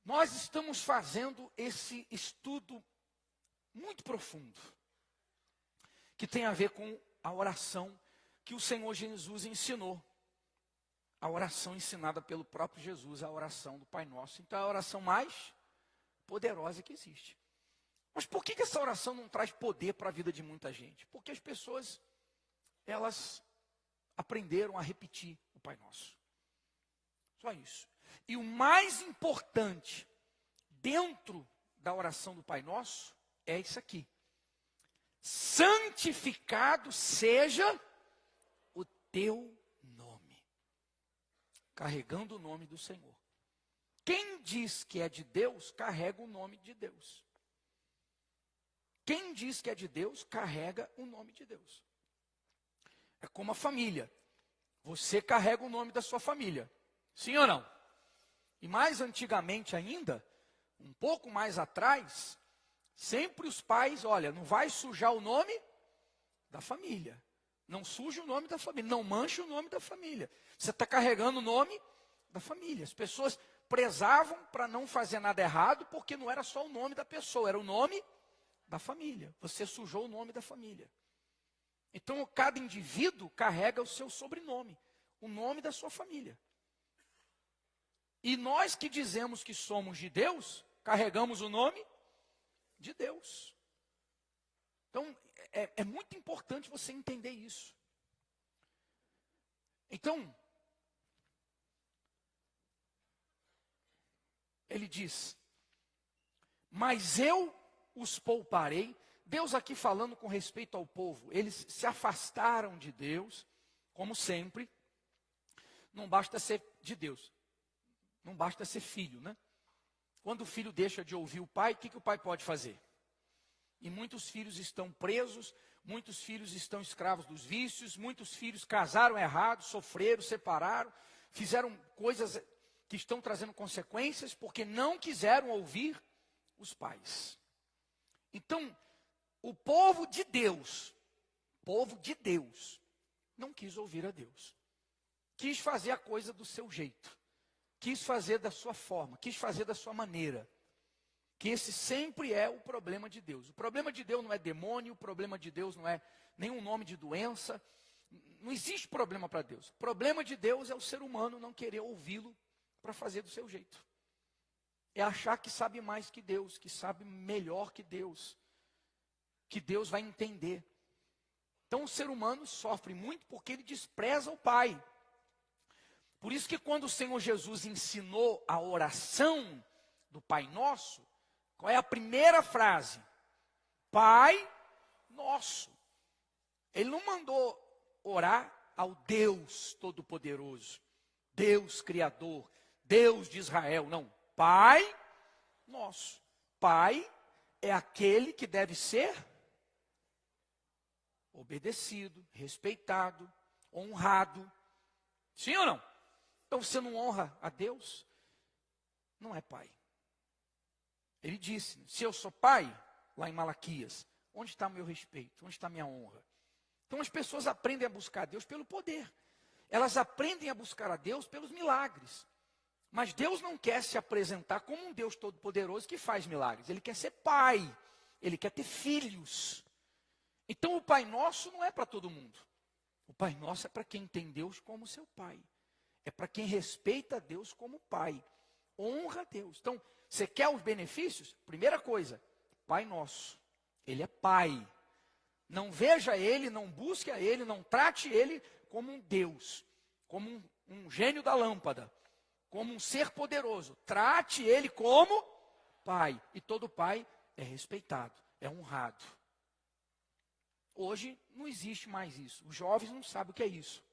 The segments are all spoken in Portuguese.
Nós estamos fazendo esse estudo muito profundo, que tem a ver com a oração que o Senhor Jesus ensinou. A oração ensinada pelo próprio Jesus, a oração do Pai Nosso. Então é a oração mais poderosa que existe. Mas por que essa oração não traz poder para a vida de muita gente? Porque as pessoas, elas aprenderam a repetir o Pai Nosso. Só isso. E o mais importante dentro da oração do Pai Nosso é isso aqui. Santificado seja o teu nome. Carregando o nome do Senhor. Quem diz que é de Deus, carrega o nome de Deus. Quem diz que é de Deus, carrega o nome de Deus. É como a família. Você carrega o nome da sua família. Sim ou não? E mais antigamente ainda, um pouco mais atrás, sempre os pais, olha, não vai sujar o nome da família. Não suje o nome da família. Não manche o nome da família. Você está carregando o nome da família. As pessoas prezavam para não fazer nada errado, porque não era só o nome da pessoa, era o nome da família. Você sujou o nome da família. Então, cada indivíduo carrega o seu sobrenome, o nome da sua família. E nós que dizemos que somos de Deus, carregamos o nome de Deus. Então, é muito importante você entender isso. Então, ele diz, mas eu os pouparei. Deus aqui falando com respeito ao povo, eles se afastaram de Deus, como sempre. Não basta ser de Deus, não basta ser filho, né? Quando o filho deixa de ouvir o pai, o que o pai pode fazer? E muitos filhos estão presos, muitos filhos estão escravos dos vícios, muitos filhos casaram errado, sofreram, separaram, fizeram coisas que estão trazendo consequências porque não quiseram ouvir os pais. Então, o povo de Deus, não quis ouvir a Deus. Quis fazer a coisa do seu jeito. Quis fazer da sua forma, quis fazer da sua maneira. Que esse sempre é o problema de Deus. O problema de Deus não é demônio, o problema de Deus não é nenhum nome de doença. Não existe problema para Deus. O problema de Deus é o ser humano não querer ouvi-lo para fazer do seu jeito. É achar que sabe mais que Deus, que sabe melhor que Deus vai entender. Então o ser humano sofre muito porque ele despreza o Pai. Por isso que quando o Senhor Jesus ensinou a oração do Pai Nosso, qual é a primeira frase? Pai Nosso. Ele não mandou orar ao Deus Todo-Poderoso, Deus Criador, Deus de Israel, não. Pai Nosso. Pai é aquele que deve ser obedecido, respeitado, honrado. Sim ou não? Então você não honra a Deus, não é pai. Ele disse, se eu sou pai, lá em Malaquias, onde está o meu respeito? Onde está a minha honra? Então as pessoas aprendem a buscar a Deus pelo poder. Elas aprendem a buscar a Deus pelos milagres. Mas Deus não quer se apresentar como um Deus todo-poderoso que faz milagres. Ele quer ser pai. Ele quer ter filhos. Então o Pai Nosso não é para todo mundo. O Pai Nosso é para quem tem Deus como seu pai. É para quem respeita a Deus como pai. Honra a Deus. Então, você quer os benefícios? Primeira coisa, Pai Nosso. Ele é pai. Não veja ele, não busque a ele, não trate ele como um Deus. Como um gênio da lâmpada. Como um ser poderoso. Trate ele como pai. E todo pai é respeitado, é honrado. Hoje não existe mais isso. Os jovens não sabem o que é isso.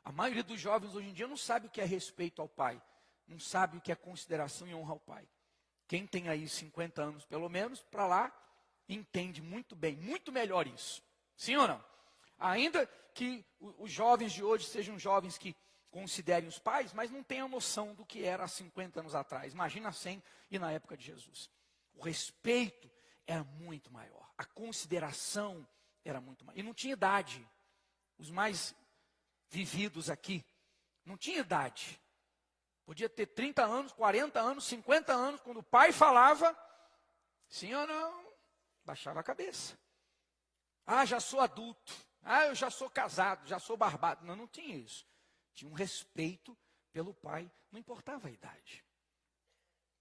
A maioria dos jovens hoje em dia não sabe o que é respeito ao pai. Não sabe o que é consideração e honra ao pai. Quem tem aí 50 anos, pelo menos, para lá, entende muito bem, muito melhor isso. Sim ou não? Ainda que os jovens de hoje sejam jovens que considerem os pais, mas não tenham noção do que era há 50 anos atrás. Imagina 100 e na época de Jesus. O respeito era muito maior. A consideração era muito maior. E não tinha idade. Os mais vividos aqui, não tinha idade. Podia ter 30 anos, 40 anos, 50 anos, quando o pai falava, sim ou não, baixava a cabeça. Ah, já sou adulto. Ah, eu já sou casado, já sou barbado. Não, não tinha isso. Tinha um respeito pelo pai, não importava a idade.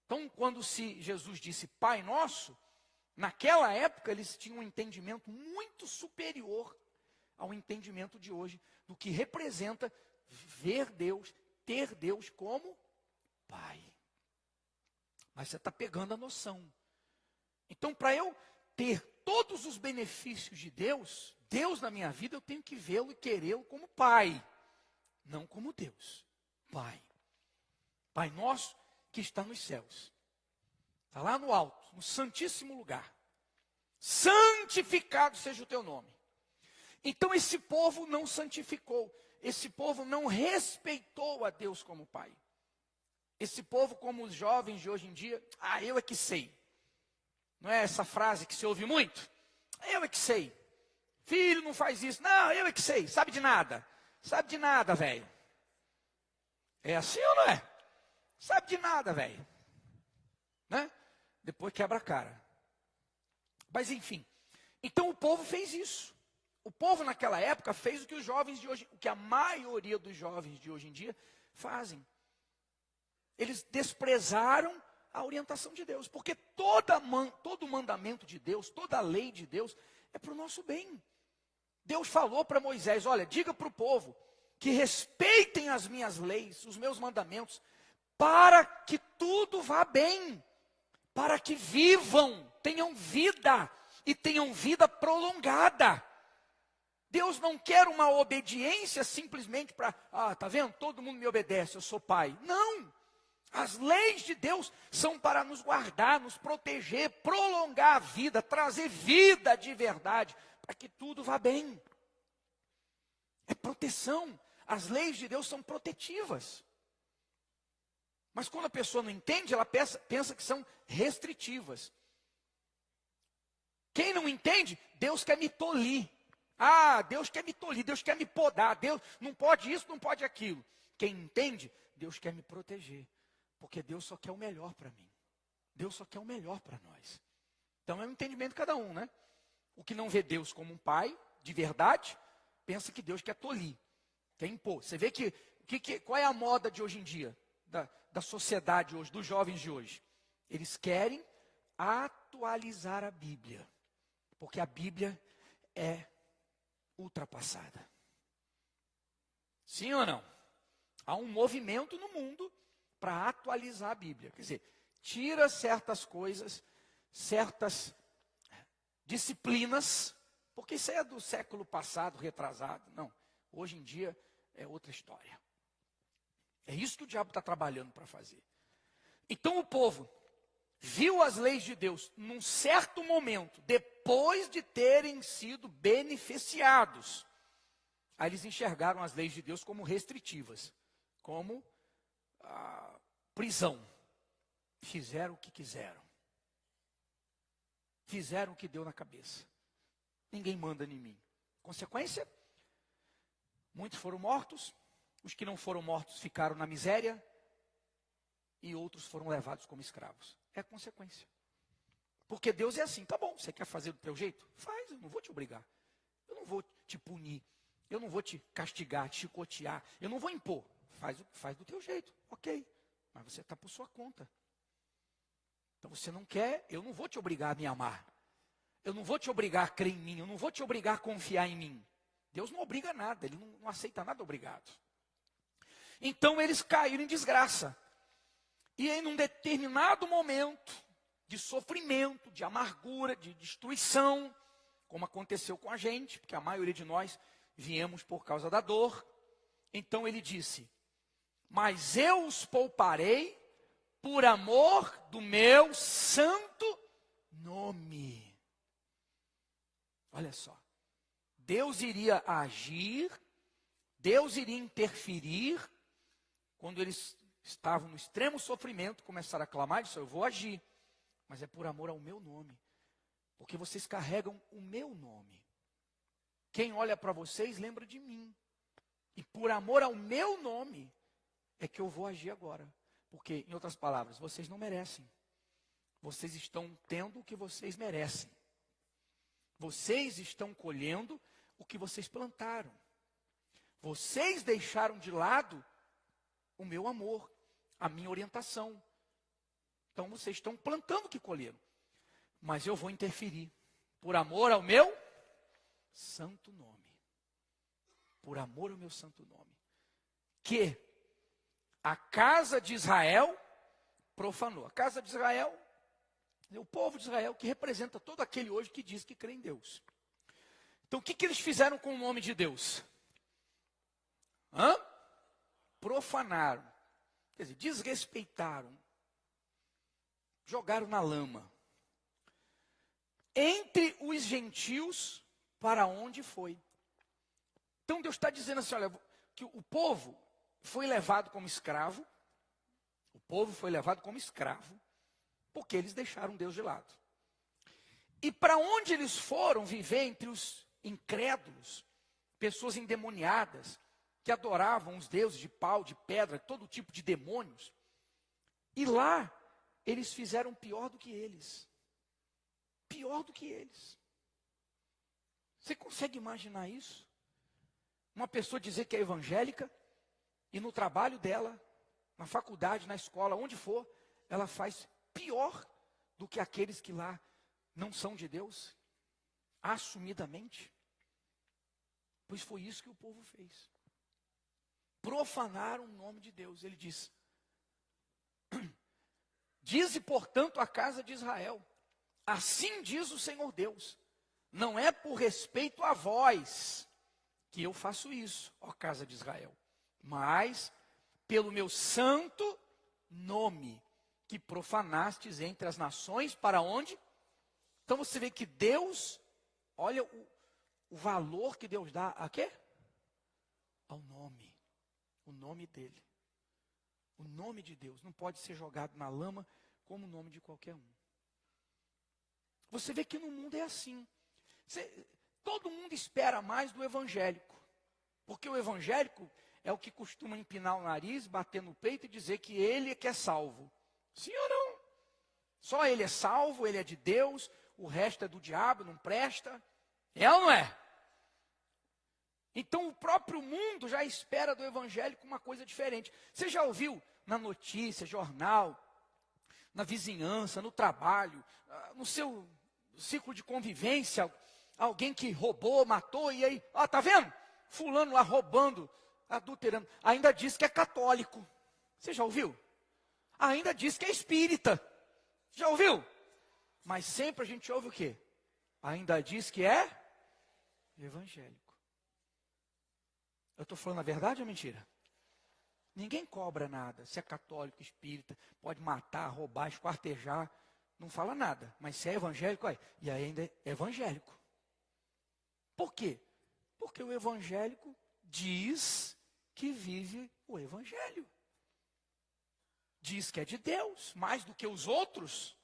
Então, quando Jesus disse Pai Nosso, naquela época eles tinham um entendimento muito superior ao entendimento de hoje, do que representa ver Deus, ter Deus como Pai. Mas você está pegando a noção. Então, para eu ter todos os benefícios de Deus, Deus na minha vida, eu tenho que vê-lo e querê-lo como Pai, não como Deus. Pai. Pai nosso que está nos céus. Está lá no alto, no santíssimo lugar. Santificado seja o teu nome. Então esse povo não santificou. Esse povo não respeitou a Deus como Pai. Esse povo, como os jovens de hoje em dia, eu é que sei. Não é essa frase que se ouve muito? Eu é que sei. Filho, não faz isso. Não, eu é que sei. Sabe de nada. Sabe de nada, velho. É assim ou não é? Sabe de nada, velho. Né? Depois quebra a cara. Mas enfim. Então o povo fez isso. O povo naquela época fez o que os jovens de hoje, o que a maioria dos jovens de hoje em dia fazem. Eles desprezaram a orientação de Deus, porque todo mandamento de Deus, toda a lei de Deus é para o nosso bem. Deus falou para Moisés, olha, diga para o povo que respeitem as minhas leis, os meus mandamentos, para que tudo vá bem, para que vivam, tenham vida e tenham vida prolongada. Deus não quer uma obediência simplesmente para, tá vendo? Todo mundo me obedece, eu sou pai. Não! As leis de Deus são para nos guardar, nos proteger, prolongar a vida, trazer vida de verdade, para que tudo vá bem. É proteção. As leis de Deus são protetivas. Mas quando a pessoa não entende, ela pensa que são restritivas. Quem não entende, Deus quer me tolir. Deus quer me tolir, Deus quer me podar. Deus não pode isso, não pode aquilo. Quem entende, Deus quer me proteger. Porque Deus só quer o melhor para mim. Deus só quer o melhor para nós. Então é um entendimento de cada um, né? O que não vê Deus como um pai, de verdade, pensa que Deus quer tolir, quer impor. Você vê qual é a moda de hoje em dia, da sociedade hoje, dos jovens de hoje? Eles querem atualizar a Bíblia. Porque a Bíblia é ultrapassada. Sim ou não? Há um movimento no mundo para atualizar a Bíblia. Quer dizer, tira certas coisas, certas disciplinas, porque isso é do século passado, retrasado. Não, hoje em dia é outra história. É isso que o diabo está trabalhando para fazer. Então o povo viu as leis de Deus num certo momento, depois de terem sido beneficiados. Aí eles enxergaram as leis de Deus como restritivas, como prisão. Fizeram o que quiseram. Fizeram o que deu na cabeça. Ninguém manda em mim. Consequência? Muitos foram mortos. Os que não foram mortos ficaram na miséria. E outros foram levados como escravos. É a consequência. Porque Deus é assim. Tá bom, você quer fazer do teu jeito? Faz, eu não vou te obrigar. Eu não vou te punir. Eu não vou te castigar, te chicotear. Eu não vou impor. Faz do teu jeito. Ok. Mas você está por sua conta. Então você não quer, eu não vou te obrigar a me amar. Eu não vou te obrigar a crer em mim. Eu não vou te obrigar a confiar em mim. Deus não obriga nada. Ele não aceita nada obrigado. Então eles caíram em desgraça. E em um determinado momento de sofrimento, de amargura, de destruição, como aconteceu com a gente, porque a maioria de nós viemos por causa da dor. Então ele disse, mas eu os pouparei por amor do meu santo nome. Olha só, Deus iria agir, Deus iria interferir, quando eles estavam no extremo sofrimento, começaram a clamar e disseram, eu vou agir, mas é por amor ao meu nome, porque vocês carregam o meu nome. Quem olha para vocês lembra de mim, e por amor ao meu nome, é que eu vou agir agora. Porque, em outras palavras, vocês não merecem. Vocês estão tendo o que vocês merecem. Vocês estão colhendo o que vocês plantaram. Vocês deixaram de lado o meu amor, a minha orientação. Então vocês estão plantando o que colheram. Mas eu vou interferir, por amor ao meu santo nome. Por amor ao meu santo nome. Que a casa de Israel profanou. A casa de Israel, o povo de Israel, que representa todo aquele hoje que diz que crê em Deus. Então o que eles fizeram com o nome de Deus? Profanaram. Quer dizer, desrespeitaram. Jogaram na lama. Entre os gentios, para onde foi? Então Deus está dizendo assim, olha, que o povo foi levado como escravo. O povo foi levado como escravo, porque eles deixaram Deus de lado. E para onde eles foram viver entre os incrédulos, pessoas endemoniadas, que adoravam os deuses de pau, de pedra, todo tipo de demônios. E lá, eles fizeram pior do que eles. Pior do que eles. Você consegue imaginar isso? Uma pessoa dizer que é evangélica, e no trabalho dela, na faculdade, na escola, onde for, ela faz pior do que aqueles que lá não são de Deus, assumidamente. Pois foi isso que o povo fez. Profanaram o nome de Deus. Ele diz: dize, portanto, a casa de Israel, assim diz o Senhor Deus, não é por respeito a vós que eu faço isso, ó casa de Israel, mas pelo meu santo nome, que profanastes entre as nações, para onde? Então você vê que Deus, olha o valor que Deus dá a quê? Ao nome. O nome dele. O nome de Deus não pode ser jogado na lama como o nome de qualquer um. Você vê que no mundo é assim. Todo mundo espera mais do evangélico. Porque o evangélico é o que costuma empinar o nariz, bater no peito e dizer que ele é que é salvo. Sim ou não? Só ele é salvo, ele é de Deus, o resto é do diabo, não presta. É ou não é? Então o próprio mundo já espera do evangélico uma coisa diferente. Você já ouviu na notícia, jornal, na vizinhança, no trabalho, no seu ciclo de convivência, alguém que roubou, matou, e aí, tá vendo? Fulano lá roubando, adulterando, ainda diz que é católico. Você já ouviu? Ainda diz que é espírita. Já ouviu? Mas sempre a gente ouve o quê? Ainda diz que é evangélico. Eu estou falando a verdade ou mentira? Ninguém cobra nada. Se é católico, espírita, pode matar, roubar, esquartejar, não fala nada. Mas se é evangélico, e ainda é evangélico. Por quê? Porque o evangélico diz que vive o evangelho. Diz que é de Deus, mais do que os outros.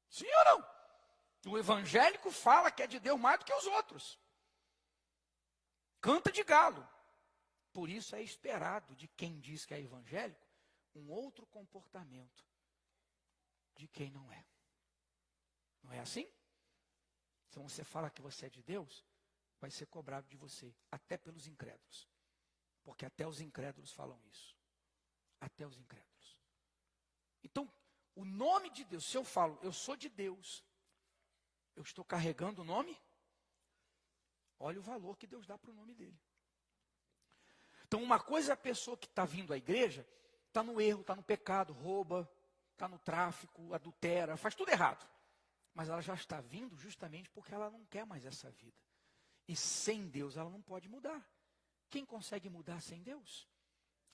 Sim ou não? O evangélico fala que é de Deus mais do que os outros. Canta de galo. Por isso é esperado de quem diz que é evangélico um outro comportamento de quem não é. Não é assim? Se você fala que você é de Deus, vai ser cobrado de você, até pelos incrédulos. Porque até os incrédulos falam isso. Até os incrédulos. Então, o nome de Deus, se eu falo, eu sou de Deus, eu estou carregando o nome? Olha o valor que Deus dá para o nome dele. Então, uma coisa é a pessoa que está vindo à igreja, está no erro, está no pecado, rouba, está no tráfico, adultera, faz tudo errado. Mas ela já está vindo justamente porque ela não quer mais essa vida. E sem Deus ela não pode mudar. Quem consegue mudar sem Deus?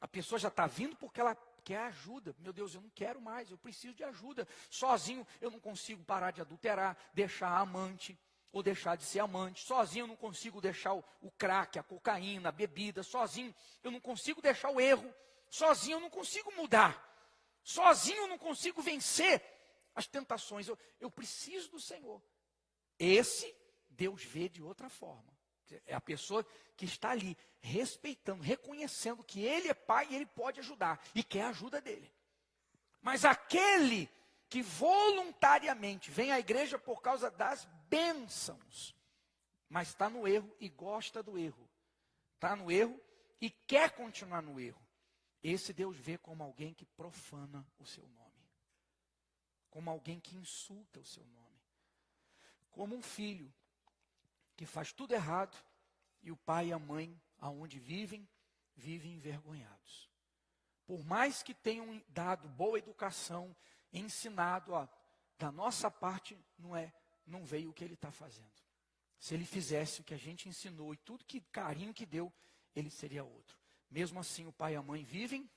A pessoa já está vindo porque ela quer ajuda. Meu Deus, eu não quero mais, eu preciso de ajuda. Sozinho eu não consigo parar de adulterar, deixar a amante, ou deixar de ser amante. Sozinho eu não consigo deixar o crack, a cocaína, a bebida. Sozinho eu não consigo deixar o erro. Sozinho eu não consigo mudar. Sozinho eu não consigo vencer as tentações. Eu preciso do Senhor. Esse Deus vê de outra forma. É a pessoa que está ali, respeitando, reconhecendo que ele é pai e ele pode ajudar, e quer a ajuda dele. Mas aquele que voluntariamente vem à igreja por causa das bênçãos, mas está no erro e gosta do erro, está no erro e quer continuar no erro, esse Deus vê como alguém que profana o seu nome, como alguém que insulta o seu nome, como um filho que faz tudo errado e o pai e a mãe, aonde vivem envergonhados. Por mais que tenham dado boa educação, ensinado, da nossa parte não veio o que ele está fazendo. Se ele fizesse o que a gente ensinou e tudo que carinho que deu, ele seria outro. Mesmo assim, o pai e a mãe vivem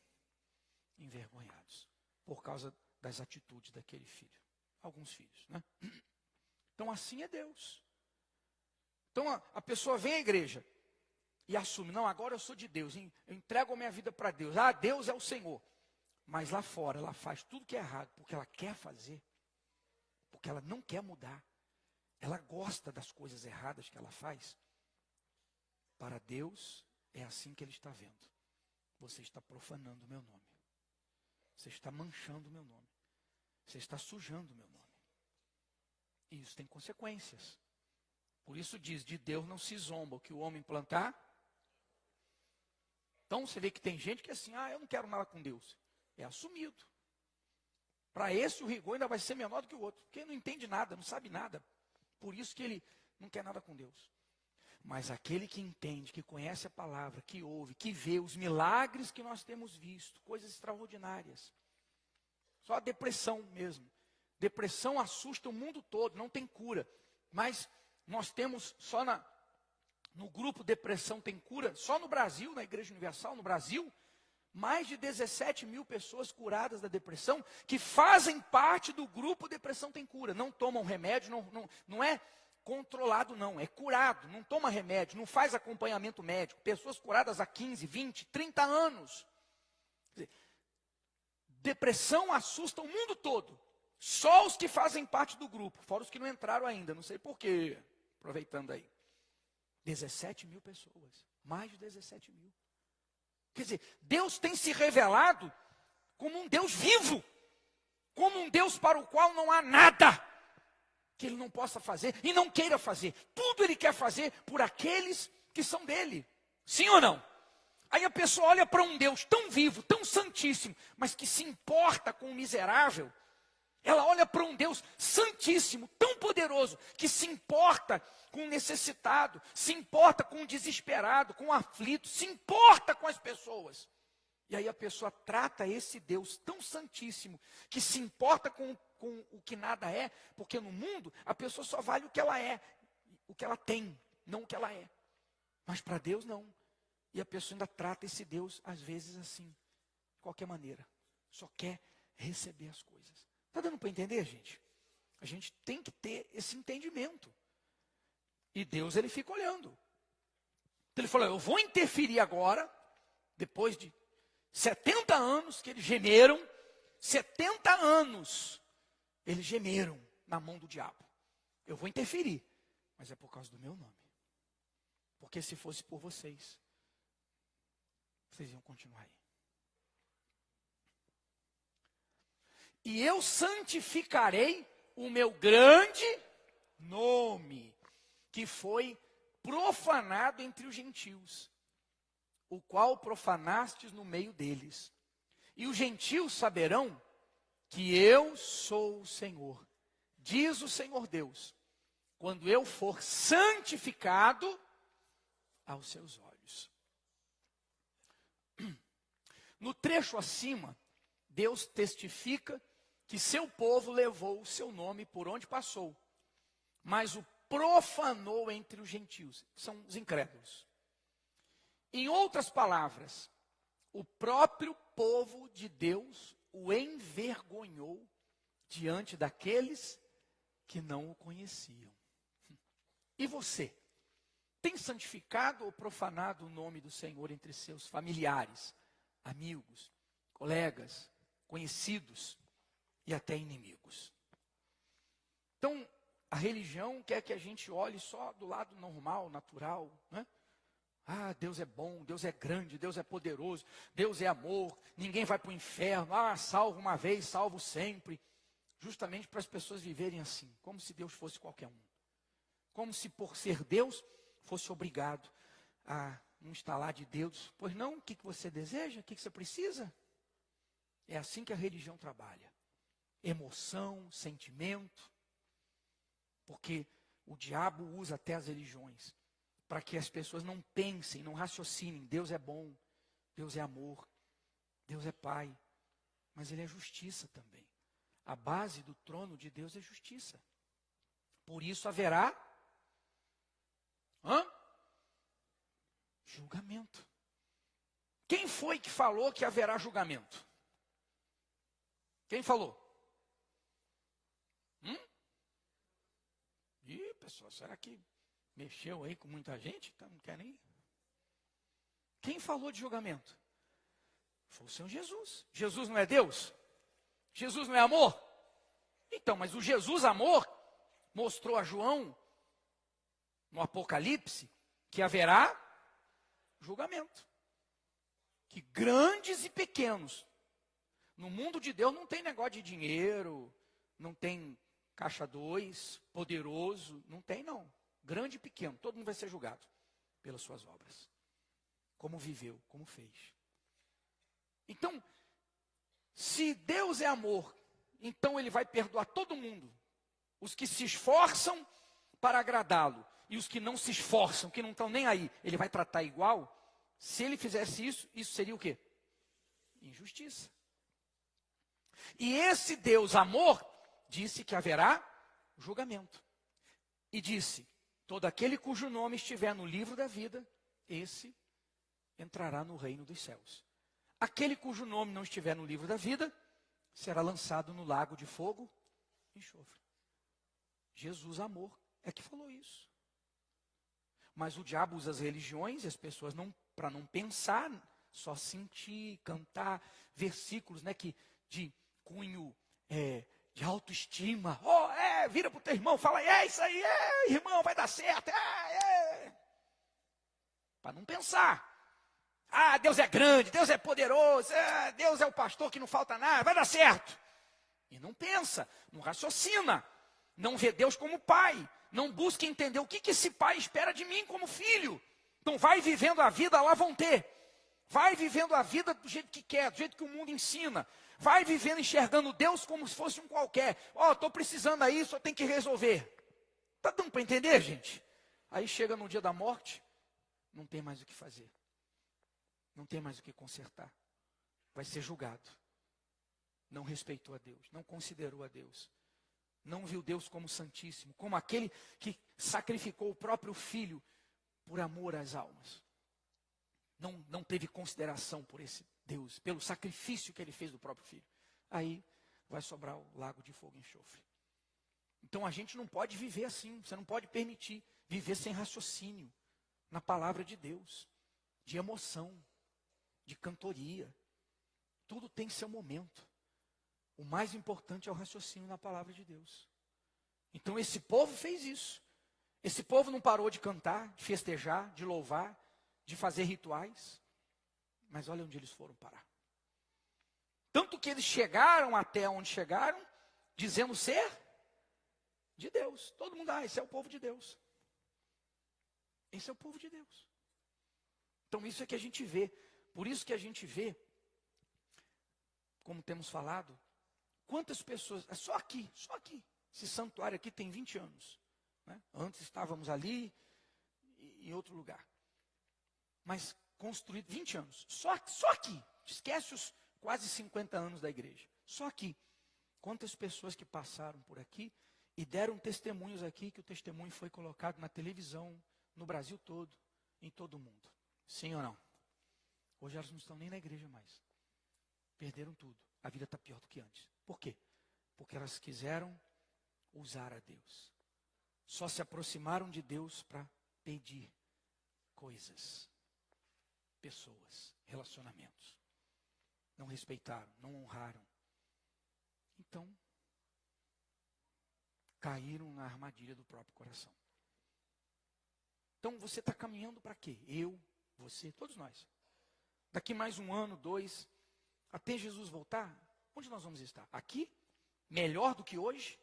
envergonhados por causa das atitudes daquele filho. Alguns filhos, né? Então assim é Deus. Então a pessoa vem à igreja e assume, não, agora eu sou de Deus, eu entrego a minha vida para Deus. Deus é o Senhor. Mas lá fora ela faz tudo que é errado, porque ela quer fazer, porque ela não quer mudar. Ela gosta das coisas erradas que ela faz. Para Deus, é assim que Ele está vendo. Você está profanando o meu nome. Você está manchando o meu nome. Você está sujando o meu nome. E isso tem consequências. Por isso diz, de Deus não se zomba, o que o homem plantar. Então você vê que tem gente que é assim, eu não quero nada com Deus. É assumido. Para esse o rigor ainda vai ser menor do que o outro. Porque ele não entende nada, não sabe nada. Por isso que ele não quer nada com Deus. Mas aquele que entende, que conhece a palavra, que ouve, que vê os milagres que nós temos visto, coisas extraordinárias. Só a depressão mesmo. Depressão assusta o mundo todo, não tem cura. Mas nós temos só no grupo Depressão Tem Cura, só no Brasil, na Igreja Universal, no Brasil, mais de 17 mil pessoas curadas da depressão, que fazem parte do grupo Depressão Tem Cura. Não tomam remédio, não é controlado não, é curado, não toma remédio, não faz acompanhamento médico. Pessoas curadas há 15, 20, 30 anos. Depressão assusta o mundo todo. Só os que fazem parte do grupo, fora os que não entraram ainda, não sei porquê, aproveitando aí. 17 mil pessoas, mais de 17 mil. Quer dizer, Deus tem se revelado como um Deus vivo, como um Deus para o qual não há nada que Ele não possa fazer e não queira fazer. Tudo Ele quer fazer por aqueles que são dele. Sim ou não? Aí a pessoa olha para um Deus tão vivo, tão santíssimo, mas que se importa com o miserável. Ela olha para um Deus santíssimo, tão poderoso, que se importa com o necessitado, se importa com o desesperado, com o aflito, se importa com as pessoas. E aí a pessoa trata esse Deus tão santíssimo, que se importa com o que nada é, porque no mundo a pessoa só vale o que ela é, o que ela tem, não o que ela é. Mas para Deus não. E a pessoa ainda trata esse Deus, às vezes assim, de qualquer maneira. Só quer receber as coisas. Está dando para entender, gente? A gente tem que ter esse entendimento. E Deus, Ele fica olhando. Então Ele falou, eu vou interferir agora, depois de 70 anos que eles gemeram, 70 anos eles gemeram na mão do diabo. Eu vou interferir, mas é por causa do meu nome. Porque se fosse por vocês iam continuar aí. E eu santificarei o meu grande nome, que foi profanado entre os gentios, o qual profanastes no meio deles. E os gentios saberão que eu sou o Senhor, diz o Senhor Deus, quando eu for santificado aos seus olhos. No trecho acima, Deus testifica que seu povo levou o seu nome por onde passou, mas o profanou entre os gentios, que são os incrédulos. Em outras palavras, o próprio povo de Deus o envergonhou diante daqueles que não o conheciam. E você, tem santificado ou profanado o nome do Senhor entre seus familiares, amigos, colegas, conhecidos e até inimigos? Então, religião quer que a gente olhe só do lado normal, natural, né? Ah, Deus é bom, Deus é grande, Deus é poderoso, Deus é amor, ninguém vai para o inferno. Ah, salvo uma vez, salvo sempre. Justamente para as pessoas viverem assim, como se Deus fosse qualquer um. Como se por ser Deus, fosse obrigado a um instalar de Deus. Pois não, o que você deseja, o que você precisa? É assim que a religião trabalha. Emoção, sentimento. Porque o diabo usa até as religiões para que as pessoas não pensem, não raciocinem. Deus é bom, Deus é amor, Deus é Pai, mas Ele é justiça também. A base do trono de Deus é justiça. Por isso haverá julgamento. Quem foi que falou que haverá julgamento? Quem falou? Ih, pessoal, será que mexeu aí com muita gente? Então não quer nem. Quem falou de julgamento? Foi o Senhor Jesus. Jesus não é Deus? Jesus não é amor? Então, mas o Jesus amor mostrou a João, no Apocalipse, que haverá julgamento. Que grandes e pequenos. No mundo de Deus não tem negócio de dinheiro, não tem caixa 2, poderoso, não tem não. Grande e pequeno, todo mundo vai ser julgado pelas suas obras. Como viveu, como fez. Então, se Deus é amor, então Ele vai perdoar todo mundo. Os que se esforçam para agradá-lo e os que não se esforçam, que não estão nem aí, Ele vai tratar igual. Se Ele fizesse isso, isso seria o quê? Injustiça. E esse Deus amor disse que haverá julgamento. E disse: todo aquele cujo nome estiver no livro da vida, esse entrará no reino dos céus. Aquele cujo nome não estiver no livro da vida, será lançado no lago de fogo e enxofre. Jesus, amor, é que falou isso. Mas o diabo usa as religiões e as pessoas para não pensar, só sentir, cantar versículos, né, que de cunho de autoestima. Vira para o teu irmão, fala, isso aí, irmão, vai dar certo. Para não pensar. Ah, Deus é grande, Deus é poderoso, Deus é o pastor que não falta nada, vai dar certo. E não pensa, não raciocina, não vê Deus como pai, não busca entender o que esse pai espera de mim como filho. Então vai vivendo a vida, lá vão ter. Vai vivendo a vida do jeito que quer, do jeito que o mundo ensina. Vai vivendo, enxergando Deus como se fosse um qualquer. Estou precisando aí, só tem que resolver. Está dando para entender, gente? Aí chega no dia da morte, não tem mais o que fazer. Não tem mais o que consertar. Vai ser julgado. Não respeitou a Deus, não considerou a Deus. Não viu Deus como santíssimo, como aquele que sacrificou o próprio filho por amor às almas. Não teve consideração por esse Deus, pelo sacrifício que ele fez do próprio filho. Aí vai sobrar o lago de fogo e enxofre. Então a gente não pode viver assim, você não pode permitir viver sem raciocínio na palavra de Deus, de emoção, de cantoria. Tudo tem seu momento. O mais importante é o raciocínio na palavra de Deus. Então esse povo fez isso. Esse povo não parou de cantar, de festejar, de louvar, de fazer rituais. Mas olha onde eles foram parar. Tanto que eles chegaram até onde chegaram, dizendo ser de Deus. Todo mundo, esse é o povo de Deus. Esse é o povo de Deus. Então isso é que a gente vê. Por isso que a gente vê, como temos falado, quantas pessoas, só aqui, esse santuário aqui tem 20 anos. Né? Antes estávamos ali, em outro lugar. Mas construído 20 anos. Só aqui. Esquece os quase 50 anos da igreja. Só aqui. Quantas pessoas que passaram por aqui e deram testemunhos aqui, que o testemunho foi colocado na televisão, no Brasil todo, em todo o mundo. Sim ou não? Hoje elas não estão nem na igreja mais. Perderam tudo. A vida está pior do que antes. Por quê? Porque elas quiseram usar a Deus. Só se aproximaram de Deus para pedir coisas, pessoas, relacionamentos. Não respeitaram, não honraram. Então, caíram na armadilha do próprio coração. Então você está caminhando para quê? Eu, você, todos nós. Daqui mais 1 ano, 2, até Jesus voltar, onde nós vamos estar? Aqui? Melhor do que hoje?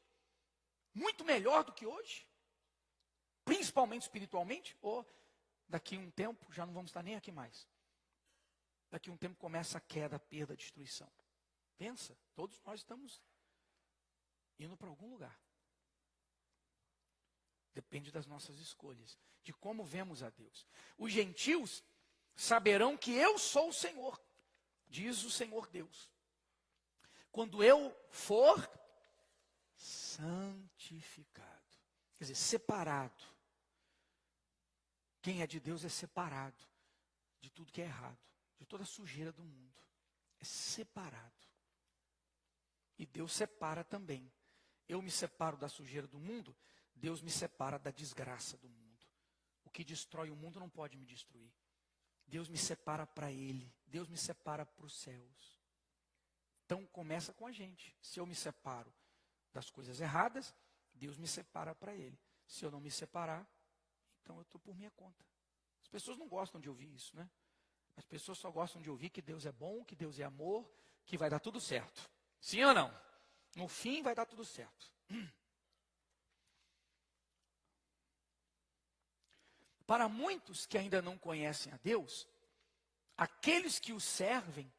Muito melhor do que hoje? Principalmente espiritualmente? Ou daqui a um tempo já não vamos estar nem aqui mais? Daqui a um tempo começa a queda, a perda, a destruição. Pensa, todos nós estamos indo para algum lugar. Depende das nossas escolhas, de como vemos a Deus. Os gentios saberão que eu sou o Senhor, diz o Senhor Deus. Quando eu for santificado, quer dizer, separado. Quem é de Deus é separado de tudo que é errado, de toda a sujeira do mundo. É separado. E Deus separa também. Eu me separo da sujeira do mundo, Deus me separa da desgraça do mundo. O que destrói o mundo não pode me destruir. Deus me separa para Ele. Deus me separa para os céus. Então começa com a gente. Se eu me separo das coisas erradas, Deus me separa para Ele. Se eu não me separar, então eu estou por minha conta. As pessoas não gostam de ouvir isso, né? As pessoas só gostam de ouvir que Deus é bom, que Deus é amor, que vai dar tudo certo. Sim ou não? No fim vai dar tudo certo. Para muitos que ainda não conhecem a Deus, aqueles que o servem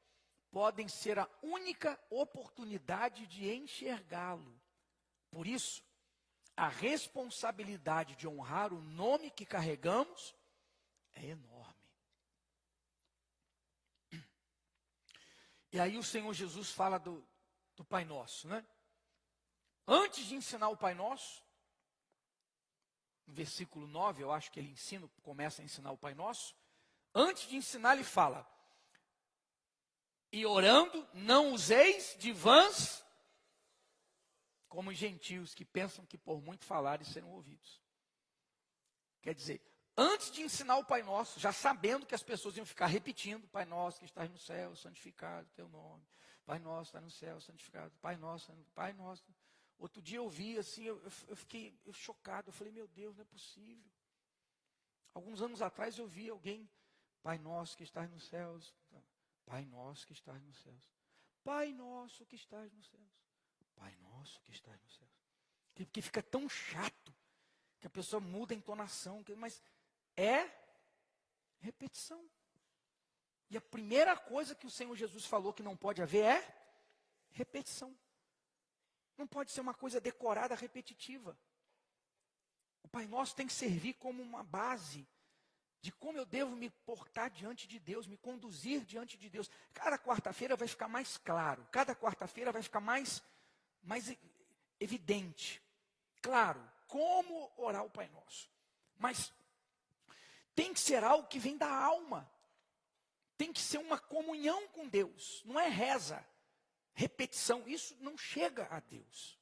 podem ser a única oportunidade de enxergá-lo. Por isso, a responsabilidade de honrar o nome que carregamos é enorme. E aí o Senhor Jesus fala do Pai Nosso, né? Antes de ensinar o Pai Nosso, no versículo 9, eu acho que ele começa a ensinar o Pai Nosso. Antes de ensinar, ele fala: e orando, não useis de vãs, como os gentios que pensam que por muito falarem serão ouvidos. Quer dizer, antes de ensinar o Pai Nosso, já sabendo que as pessoas iam ficar repetindo: Pai Nosso que estás no céu, santificado teu nome. Pai Nosso que está no céu, santificado. Pai Nosso, Pai Nosso. Outro dia eu vi assim, eu fiquei chocado. Eu falei, meu Deus, não é possível. Alguns anos atrás eu vi alguém: Pai Nosso que estás nos céus. Pai Nosso que estás nos céus. Pai Nosso que estás nos céus. Pai Nosso que estás nos céus. Porque fica tão chato que a pessoa muda a entonação. Mas é repetição. E a primeira coisa que o Senhor Jesus falou que não pode haver é repetição. Não pode ser uma coisa decorada, repetitiva. O Pai Nosso tem que servir como uma base de como eu devo me portar diante de Deus, me conduzir diante de Deus. Cada quarta-feira vai ficar mais claro, cada quarta-feira vai ficar mais evidente. Claro, como orar o Pai Nosso. Mas tem que ser algo que vem da alma. Tem que ser uma comunhão com Deus. Não é reza, repetição. Isso não chega a Deus.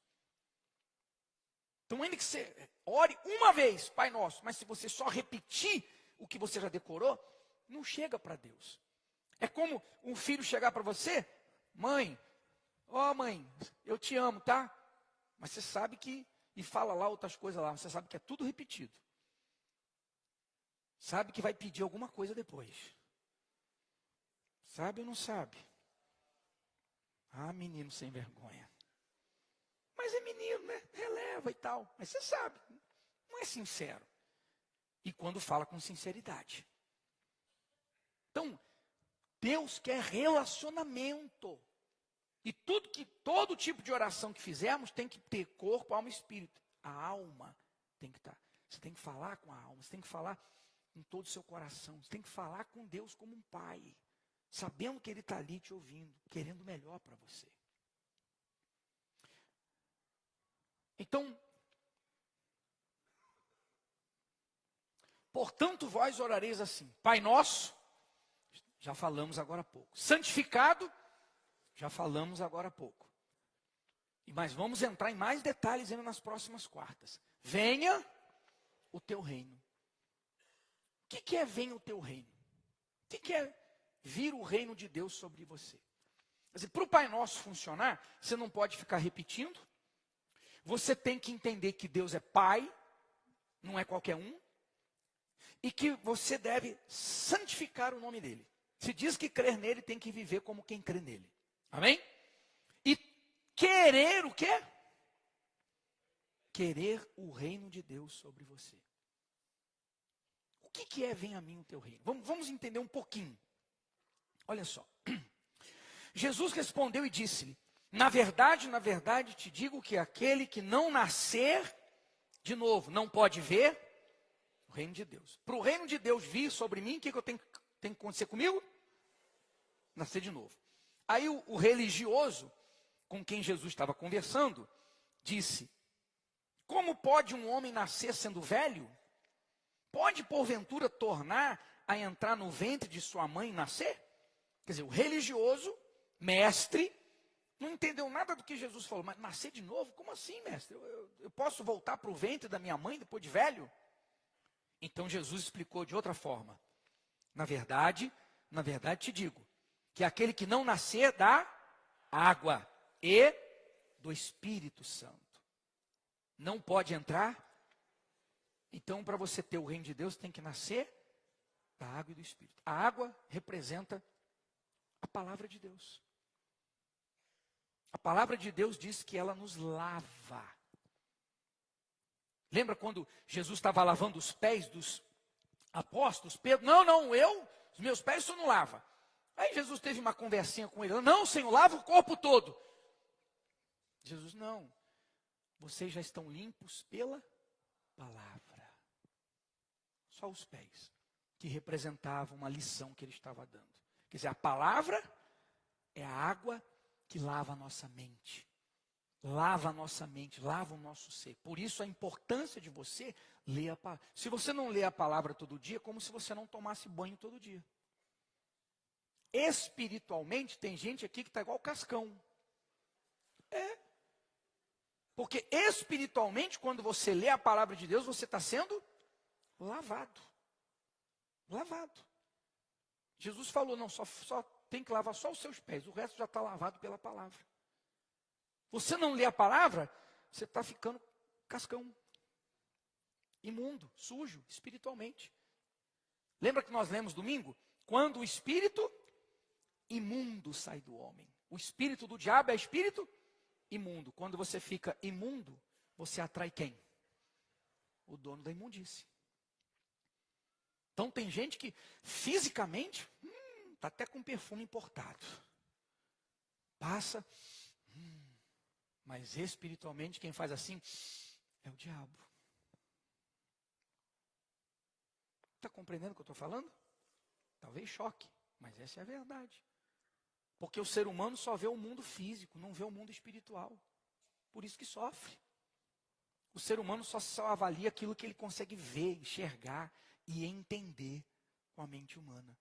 Então, ainda que você ore uma vez, Pai Nosso, mas se você só repetir o que você já decorou, não chega para Deus. É como um filho chegar para você: mãe, mãe, eu te amo, tá? Mas você sabe que, e fala lá outras coisas lá, você sabe que é tudo repetido. Sabe que vai pedir alguma coisa depois. Sabe ou não sabe? Ah, menino sem vergonha. Mas é menino, né? Releva e tal. Mas você sabe, não é sincero. E quando fala com sinceridade. Então, Deus quer relacionamento. E todo tipo de oração que fizermos tem que ter corpo, alma e espírito. A alma tem que estar. Você tem que falar com a alma, você tem que falar com todo o seu coração. Você tem que falar com Deus como um pai. Sabendo que Ele está ali te ouvindo, querendo o melhor para você. Então, portanto vós orareis assim: Pai Nosso, já falamos agora há pouco. Santificado, já falamos agora há pouco. Mas vamos entrar em mais detalhes ainda nas próximas quartas. Venha o teu reino. O que é venha o teu reino? O que é vir o reino de Deus sobre você? Quer dizer, para o Pai Nosso funcionar, você não pode ficar repetindo. você tem que entender que Deus é Pai, não é qualquer um, e que você deve santificar o nome dele. Se diz que crer nele, tem que viver como quem crê nele. Amém? E querer o quê? Querer o reino de Deus sobre você. O que é venha a mim o teu reino? Vamos entender um pouquinho. Olha só. Jesus respondeu e disse-lhe: na verdade te digo que aquele que não nascer de novo não pode ver o reino de Deus. Para o reino de Deus vir sobre mim, o que eu tenho que acontecer comigo? Nascer de novo. Aí o religioso, com quem Jesus estava conversando, disse: como pode um homem nascer sendo velho? Pode porventura tornar a entrar no ventre de sua mãe e nascer? Quer dizer, o religioso, mestre, não entendeu nada do que Jesus falou. Mas nascer de novo? Como assim, mestre? Eu posso voltar para o ventre da minha mãe depois de velho? Então Jesus explicou de outra forma. Na verdade te digo, que aquele que não nascer da água e do Espírito Santo não pode entrar. Então, para você ter o reino de Deus, tem que nascer da água e do Espírito. A água representa a palavra de Deus. A palavra de Deus diz que ela nos lava. Lembra quando Jesus estava lavando os pés dos apóstolos? Pedro, os meus pés você não lava. Aí Jesus teve uma conversinha com ele. Não, Senhor, lava o corpo todo. Jesus, não. Vocês já estão limpos pela palavra. Só os pés, que representavam uma lição que ele estava dando. Quer dizer, a palavra é a água que lava a nossa mente. Lava a nossa mente, lava o nosso ser. Por isso a importância de você ler a palavra. Se você não lê a palavra todo dia, é como se você não tomasse banho todo dia. Espiritualmente, tem gente aqui que está igual cascão. Porque espiritualmente, quando você lê a palavra de Deus, você está sendo lavado. Lavado. Jesus falou, não, só tem que lavar só os seus pés, o resto já está lavado pela palavra. Você não lê a palavra, você está ficando cascão. Imundo, sujo, espiritualmente. Lembra que nós lemos domingo? Quando o espírito imundo sai do homem. O espírito do diabo é espírito imundo. Quando você fica imundo, você atrai quem? O dono da imundície. Então tem gente que fisicamente está até com perfume importado. Passa, mas espiritualmente quem faz assim é o diabo. Está compreendendo o que eu estou falando? Talvez choque, mas essa é a verdade. Porque o ser humano só vê o mundo físico, não vê o mundo espiritual. Por isso que sofre. O ser humano só avalia aquilo que ele consegue ver, enxergar e entender com a mente humana.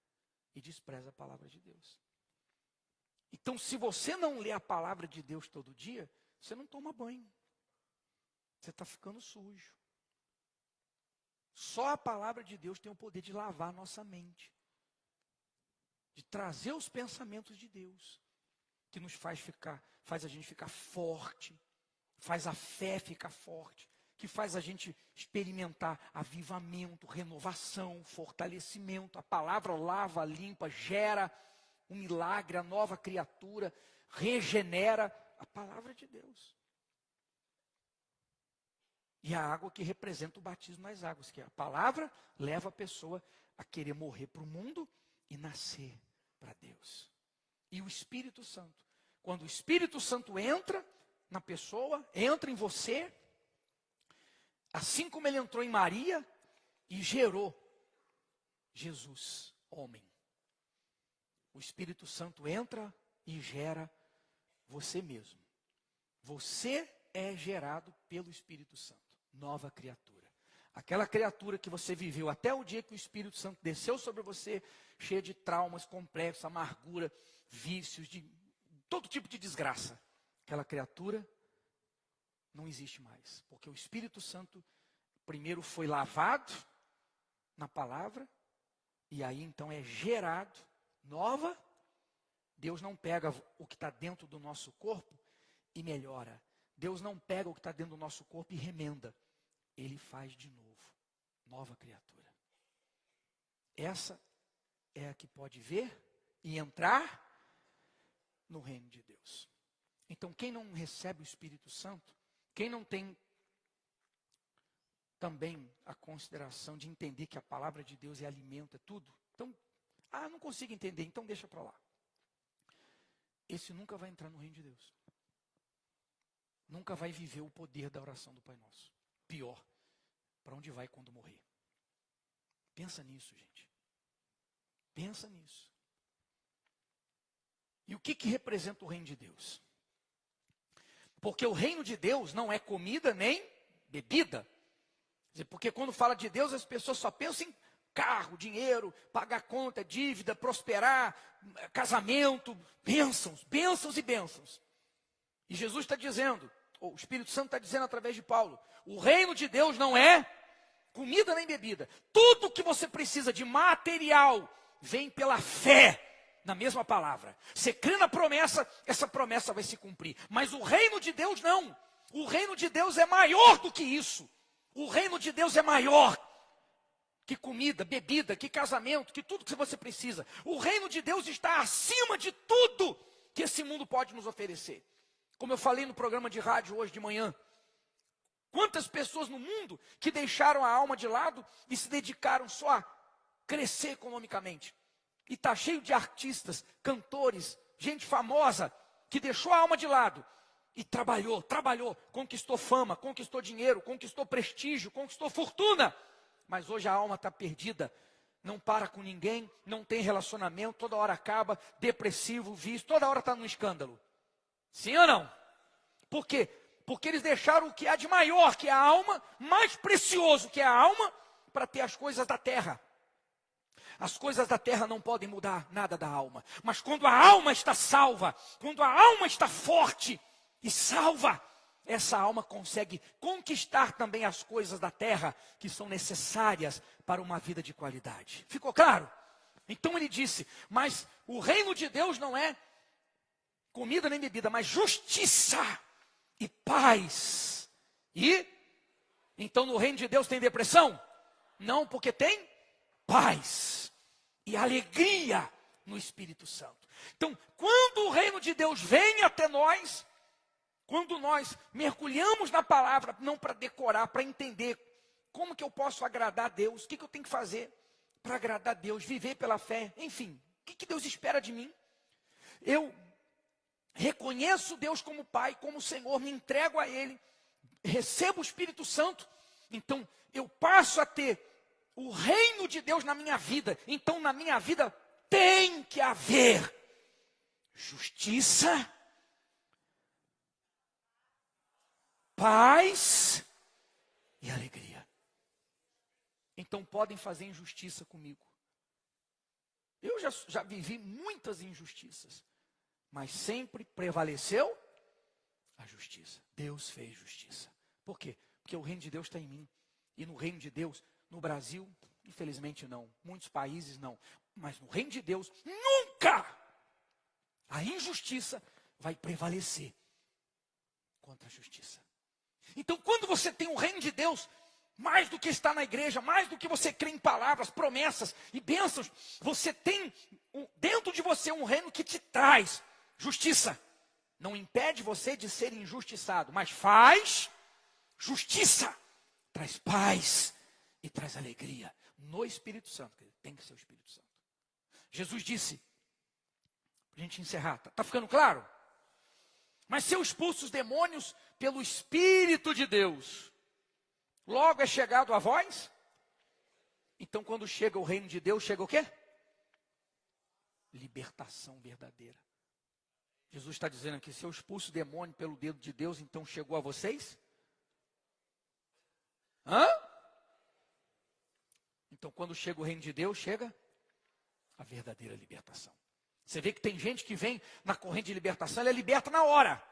E despreza a palavra de Deus. Então, se você não lê a palavra de Deus todo dia, você não toma banho. Você está ficando sujo. Só a palavra de Deus tem o poder de lavar a nossa mente. De trazer os pensamentos de Deus. Que nos faz a gente ficar forte. Faz a fé ficar forte. Que faz a gente experimentar avivamento, renovação, fortalecimento. A palavra lava, limpa, gera um milagre, a nova criatura, regenera a palavra de Deus. E a água que representa o batismo nas águas, que é a palavra, leva a pessoa a querer morrer para o mundo e nascer para Deus. E o Espírito Santo. Quando o Espírito Santo entra na pessoa, entra em você, assim como ele entrou em Maria e gerou Jesus, homem. O Espírito Santo entra e gera você mesmo. Você é gerado pelo Espírito Santo. Nova criatura. Aquela criatura que você viveu até o dia que o Espírito Santo desceu sobre você, cheia de traumas, complexos, amargura, vícios, de todo tipo de desgraça. Aquela criatura não existe mais. Porque o Espírito Santo primeiro foi lavado na palavra, e aí então é gerado nova. Deus não pega o que está dentro do nosso corpo e melhora. Deus não pega o que está dentro do nosso corpo e remenda. Ele faz de novo. Nova criatura. Essa é a que pode ver e entrar no reino de Deus. Então, quem não recebe o Espírito Santo, quem não tem também a consideração de entender que a palavra de Deus é alimento, é tudo. Então, não consigo entender, então deixa para lá. Esse nunca vai entrar no reino de Deus. Nunca vai viver o poder da oração do Pai Nosso. Pior, para onde vai quando morrer? Pensa nisso, gente. Pensa nisso. E o que representa o reino de Deus? Porque o reino de Deus não é comida nem bebida. Porque quando fala de Deus, as pessoas só pensam em carro, dinheiro, pagar conta, dívida, prosperar, casamento, bênçãos, bênçãos e bênçãos. E Jesus está dizendo, ou o Espírito Santo está dizendo através de Paulo, o reino de Deus não é comida nem bebida. Tudo que você precisa de material vem pela fé na mesma palavra. Você crê na promessa, essa promessa vai se cumprir. Mas o reino de Deus não. O reino de Deus é maior do que isso. O reino de Deus é maior que comida, bebida, que casamento, que tudo que você precisa. O reino de Deus está acima de tudo que esse mundo pode nos oferecer. Como eu falei no programa de rádio hoje de manhã, quantas pessoas no mundo que deixaram a alma de lado e se dedicaram só a crescer economicamente. E está cheio de artistas, cantores, gente famosa que deixou a alma de lado e trabalhou, conquistou fama, conquistou dinheiro, conquistou prestígio, conquistou fortuna. Mas hoje a alma está perdida, não para com ninguém, não tem relacionamento, toda hora acaba, depressivo, vício, toda hora está num escândalo. Sim ou não? Por quê? Porque eles deixaram o que há de maior, que é a alma, mais precioso, que é a alma, para ter as coisas da terra. As coisas da terra não podem mudar nada da alma. Mas quando a alma está salva, quando a alma está forte e salva, essa alma consegue conquistar também as coisas da terra que são necessárias para uma vida de qualidade. Ficou claro? Então ele disse, mas o reino de Deus não é comida nem bebida, mas justiça e paz. E? Então no reino de Deus tem depressão? Não, porque tem paz e alegria no Espírito Santo. Então, quando o reino de Deus vem até nós, quando nós mergulhamos na palavra, não para decorar, para entender como que eu posso agradar a Deus, o que eu tenho que fazer para agradar a Deus, viver pela fé, enfim, o que Deus espera de mim? Eu reconheço Deus como Pai, como Senhor, me entrego a Ele, recebo o Espírito Santo, então eu passo a ter o reino de Deus na minha vida. Então na minha vida tem que haver justiça, paz e alegria. Então podem fazer injustiça comigo. Eu já vivi muitas injustiças, mas sempre prevaleceu a justiça. Deus fez justiça. Por quê? Porque o reino de Deus está em mim. E no reino de Deus, no Brasil, infelizmente não. Muitos países não. Mas no reino de Deus, nunca a injustiça vai prevalecer contra a justiça. Então, quando você tem o reino de Deus, mais do que está na igreja, mais do que você crê em palavras, promessas e bênçãos, você tem dentro de você um reino que te traz justiça. Não impede você de ser injustiçado, mas faz justiça, traz paz e traz alegria no Espírito Santo. Tem que ser o Espírito Santo. Jesus disse, para a gente encerrar, está ficando claro? Mas se eu expulso os demônios pelo Espírito de Deus, logo é chegado a vós? Então quando chega o reino de Deus, chega o quê? Libertação verdadeira. Jesus está dizendo aqui, se eu expulso o demônio pelo dedo de Deus, então chegou a vocês? Hã? Então quando chega o reino de Deus, chega a verdadeira libertação. Você vê que tem gente que vem na corrente de libertação, ela é liberta na hora.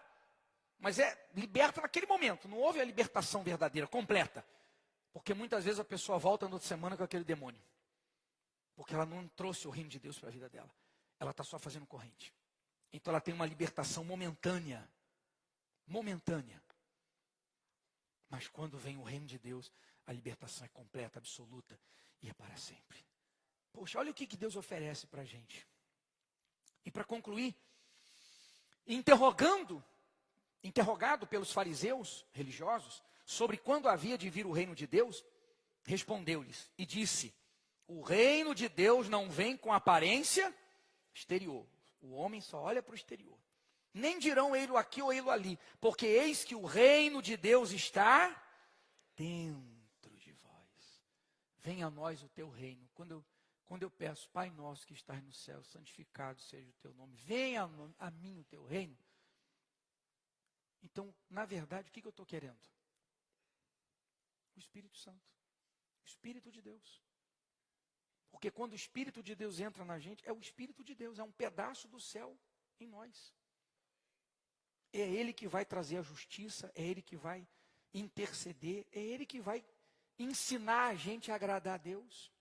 Mas é liberta naquele momento, não houve a libertação verdadeira, completa. Porque muitas vezes a pessoa volta na outra semana com aquele demônio. Porque ela não trouxe o reino de Deus para a vida dela. Ela está só fazendo corrente. Então ela tem uma libertação momentânea. Momentânea. Mas quando vem o reino de Deus, a libertação é completa, absoluta e é para sempre. Poxa, olha o que Deus oferece para a gente. E para concluir, interrogado pelos fariseus religiosos sobre quando havia de vir o reino de Deus, respondeu-lhes e disse: o reino de Deus não vem com aparência exterior. O homem só olha para o exterior. Nem dirão ele aqui ou ele ali, porque eis que o reino de Deus está dentro de vós. Venha a nós o teu reino. Quando eu peço, Pai nosso que estás no céu, santificado seja o teu nome, venha a mim o teu reino. Então, na verdade, o que eu estou querendo? O Espírito Santo. O Espírito de Deus. Porque quando o Espírito de Deus entra na gente, é o Espírito de Deus, é um pedaço do céu em nós. É Ele que vai trazer a justiça, é Ele que vai interceder, é Ele que vai ensinar a gente a agradar a Deus.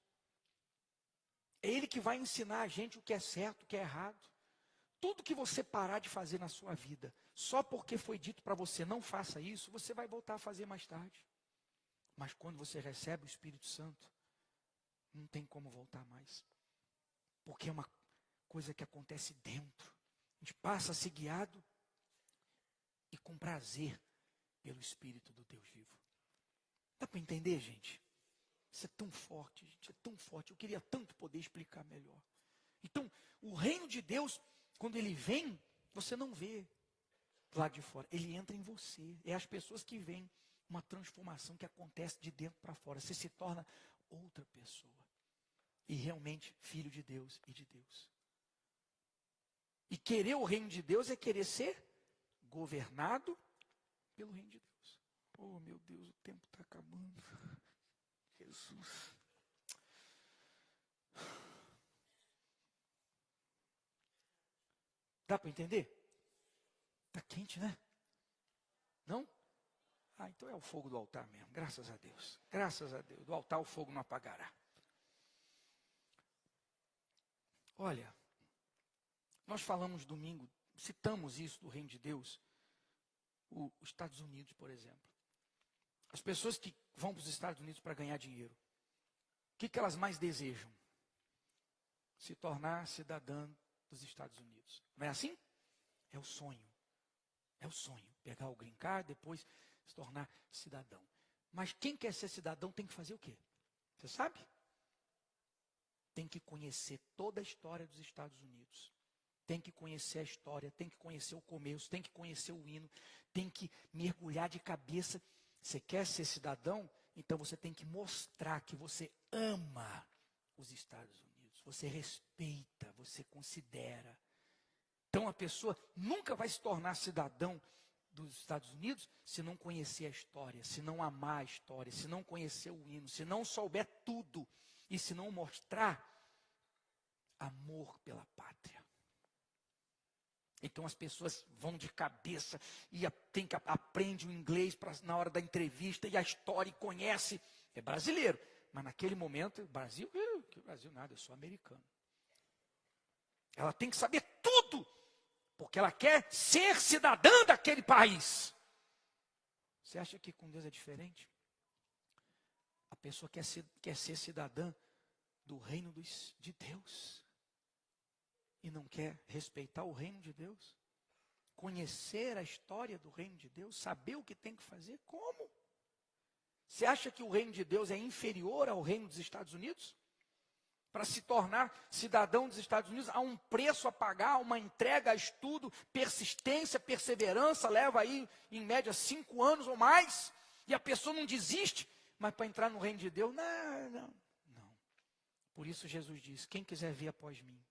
É Ele que vai ensinar a gente o que é certo, o que é errado. Tudo que você parar de fazer na sua vida, só porque foi dito para você não faça isso, você vai voltar a fazer mais tarde. Mas quando você recebe o Espírito Santo, não tem como voltar mais. Porque é uma coisa que acontece dentro. A gente passa a ser guiado e com prazer pelo Espírito do Deus vivo. Dá para entender, gente? Isso é tão forte, gente, é tão forte. Eu queria tanto poder explicar melhor. Então, o reino de Deus, quando ele vem, você não vê lá de fora. Ele entra em você. É as pessoas que veem uma transformação que acontece de dentro para fora. Você se torna outra pessoa. E realmente filho de Deus e de Deus. E querer o reino de Deus é querer ser governado pelo reino de Deus. Oh, meu Deus, o tempo está acabando. Jesus. Dá para entender? Está quente, né? Não? Ah, então é o fogo do altar mesmo. Graças a Deus. Graças a Deus. Do altar o fogo não apagará. Olha, nós falamos domingo, citamos isso do reino de Deus, os Estados Unidos, por exemplo. As pessoas que vão para os Estados Unidos para ganhar dinheiro, o que elas mais desejam? Se tornar cidadã dos Estados Unidos. Não é assim? É o sonho. É o sonho. Pegar o green card, depois se tornar cidadão. Mas quem quer ser cidadão tem que fazer o quê? Você sabe? Tem que conhecer toda a história dos Estados Unidos. Tem que conhecer a história, tem que conhecer o começo, tem que conhecer o hino, tem que mergulhar de cabeça. Você quer ser cidadão? Então você tem que mostrar que você ama os Estados Unidos. Você respeita, você considera. Então a pessoa nunca vai se tornar cidadão dos Estados Unidos se não conhecer a história, se não amar a história, se não conhecer o hino, se não souber tudo e se não mostrar amor pela pátria. Então as pessoas vão de cabeça e aprende o inglês na hora da entrevista e a história e conhece. É brasileiro, mas naquele momento, Brasil, que Brasil nada, eu sou americano. Ela tem que saber tudo, porque ela quer ser cidadã daquele país. Você acha que com Deus é diferente? A pessoa quer ser cidadã do reino de Deus. E não quer respeitar o reino de Deus? Conhecer a história do reino de Deus? Saber o que tem que fazer? Como? Você acha que o reino de Deus é inferior ao reino dos Estados Unidos? Para se tornar cidadão dos Estados Unidos, há um preço a pagar, uma entrega a estudo, persistência, perseverança, leva aí em média 5 anos ou mais, e a pessoa não desiste, mas para entrar no reino de Deus, não. Por isso Jesus diz, quem quiser vir após mim,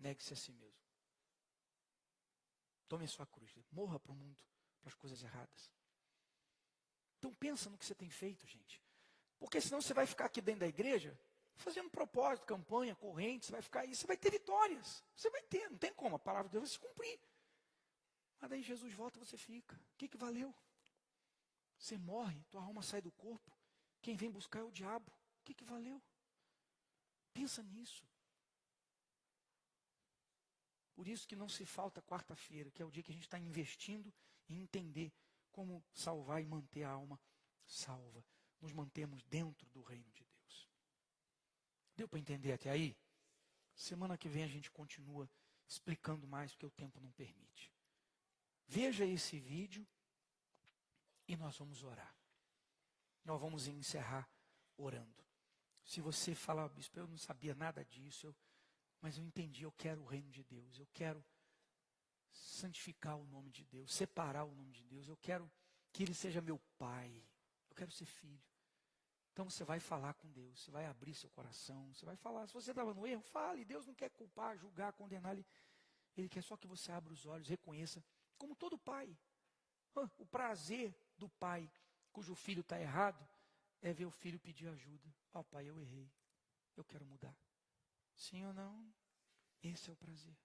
negue-se a si mesmo. Tome a sua cruz, morra para o mundo, para as coisas erradas. Então pensa no que você tem feito, gente. Porque senão você vai ficar aqui dentro da igreja, fazendo propósito, campanha, corrente, você vai ficar aí, você vai ter vitórias. Você vai ter, não tem como, a palavra de Deus vai se cumprir. Mas daí Jesus volta e você fica. O que valeu? Você morre, tua alma sai do corpo. Quem vem buscar é o diabo. O que valeu? Pensa nisso. Por isso que não se falta quarta-feira, que é o dia que a gente está investindo em entender como salvar e manter a alma salva. Nos mantemos dentro do reino de Deus. Deu para entender até aí? Semana que vem a gente continua explicando mais, porque o tempo não permite. Veja esse vídeo e nós vamos orar. Nós vamos encerrar orando. Se você falar, bispo, eu não sabia nada disso, mas eu entendi, eu quero o reino de Deus, eu quero santificar o nome de Deus, separar o nome de Deus, eu quero que Ele seja meu Pai, eu quero ser filho. Então você vai falar com Deus, você vai abrir seu coração, você vai falar. Se você estava no erro, fale. Deus não quer culpar, julgar, condenar. Ele quer só que você abra os olhos, reconheça, como todo pai. O prazer do pai cujo filho está errado é ver o filho pedir ajuda. Pai, eu errei, eu quero mudar. Sim ou não? Esse é o prazer.